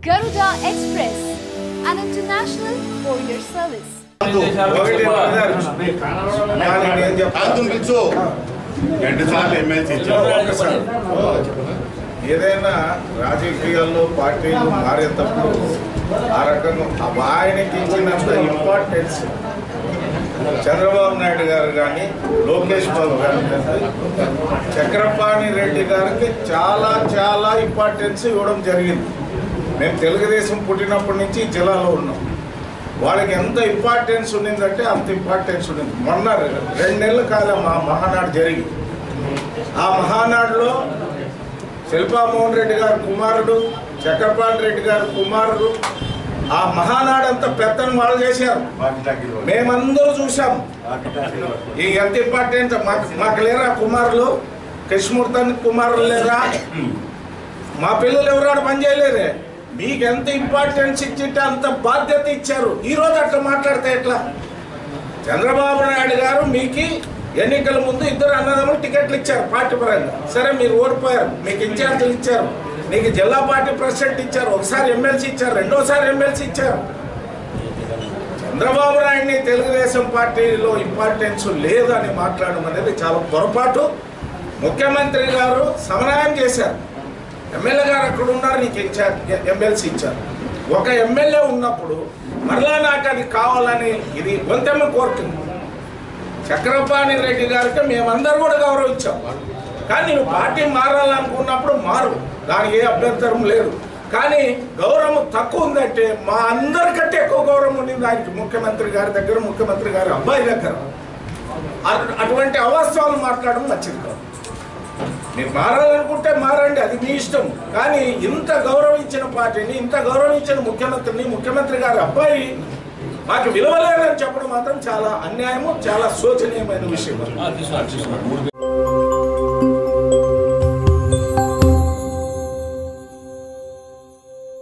Garuda Express, an international courier service. ఏదైనా రాజకీయాల్లో పార్టీలు మారేటప్పుడు ఆ రకంగా ఆయనకి ఇచ్చినంత ఇంపార్టెన్స్ చంద్రబాబు నాయుడు గారు కానీ లోకేష్ బాబు గారు కానీ చక్రపాణి రెడ్డి గారికి చాలా చాలా ఇంపార్టెన్స్ ఇవ్వడం జరిగింది. మేము తెలుగుదేశం పుట్టినప్పటి నుంచి జిల్లాలో ఉన్నాం. వాళ్ళకి ఎంత ఇంపార్టెన్స్ ఉండిందంటే అంత ఇంపార్టెన్స్ ఉండింది. మొన్న 2 నెలల కాలం ఆ మహానాడు జరిగి ఆ మహానాడులో శిల్పామోహన్ రెడ్డి గారి కుమారుడు, చక్రపాణి రెడ్డి గారి కుమారుడు, ఆ మహానాడు అంతా పెద్దను వాళ్ళు చేశారు. మేమందరూ చూసాం ఈ ఎంత ఇంపార్టెంట్. మాకు లేరా కుమారులు, కృష్ణమూర్తి కుమారులు లేరా, మా పిల్లలు ఎవరాడు పని చేయలేరే. మీకు ఎంత ఇంపార్టెన్స్ ఇచ్చింటే అంత బాధ్యత ఇచ్చారు. ఈరోజు అట్లా మాట్లాడితే ఎట్లా? చంద్రబాబు నాయుడు గారు మీకు ఎన్నికల ముందు 2 అన్నదమ్ములు టికెట్లు ఇచ్చారు పార్టీ పరంగా. సరే మీరు ఓడిపోయారు, మీకు ఇన్ఛార్జీలు ఇచ్చారు, నీకు జిల్లా పార్టీ ప్రెసిడెంట్ ఇచ్చారు, ఒకసారి ఎమ్మెల్సీ ఇచ్చారు, రెండోసారి ఎమ్మెల్సీ ఇచ్చారు. చంద్రబాబు నాయుడిని తెలుగుదేశం పార్టీలో ఇంపార్టెన్స్ లేదని మాట్లాడడం అనేది చాలా పొరపాటు. ముఖ్యమంత్రి గారు సమన్వయం చేశారు. ఎమ్మెల్యే గారు అక్కడ ఉన్నారు, నీకు ఇన్ఛార్జ్ ఎమ్మెల్సీ ఇచ్చారు. ఒక ఎమ్మెల్యే ఉన్నప్పుడు మరలా నాకు అది కావాలని ఇది గొంతెమ్మ కోరుతుంది. చక్రపాణి రెడ్డి గారికి మేమందరూ కూడా గౌరవించాం. కానీ నువ్వు పార్టీ మారాలనుకున్నప్పుడు మారు, దానికి ఏ అభ్యంతరం లేదు. కానీ గౌరవం తక్కువ ఉందంటే మా అందరికంటే ఎక్కువ గౌరవం ఉండింది ఆయనకి, ముఖ్యమంత్రి గారి దగ్గర, ముఖ్యమంత్రి గారి అబ్బాయి దగ్గర. అటువంటి అవాస్తవాలు మాట్లాడడం మంచిది కాదు. మీరు మారాలనుకుంటే మారండి, అది మీ ఇష్టం. కానీ ఇంత గౌరవించిన పార్టీని, ఇంత గౌరవించిన ముఖ్యమంత్రిని, ముఖ్యమంత్రి గారి అబ్బాయి మాకు విలువలేదని చెప్పడం మాత్రం చాలా అన్యాయము, చాలా శోచనీయమైన విషయం.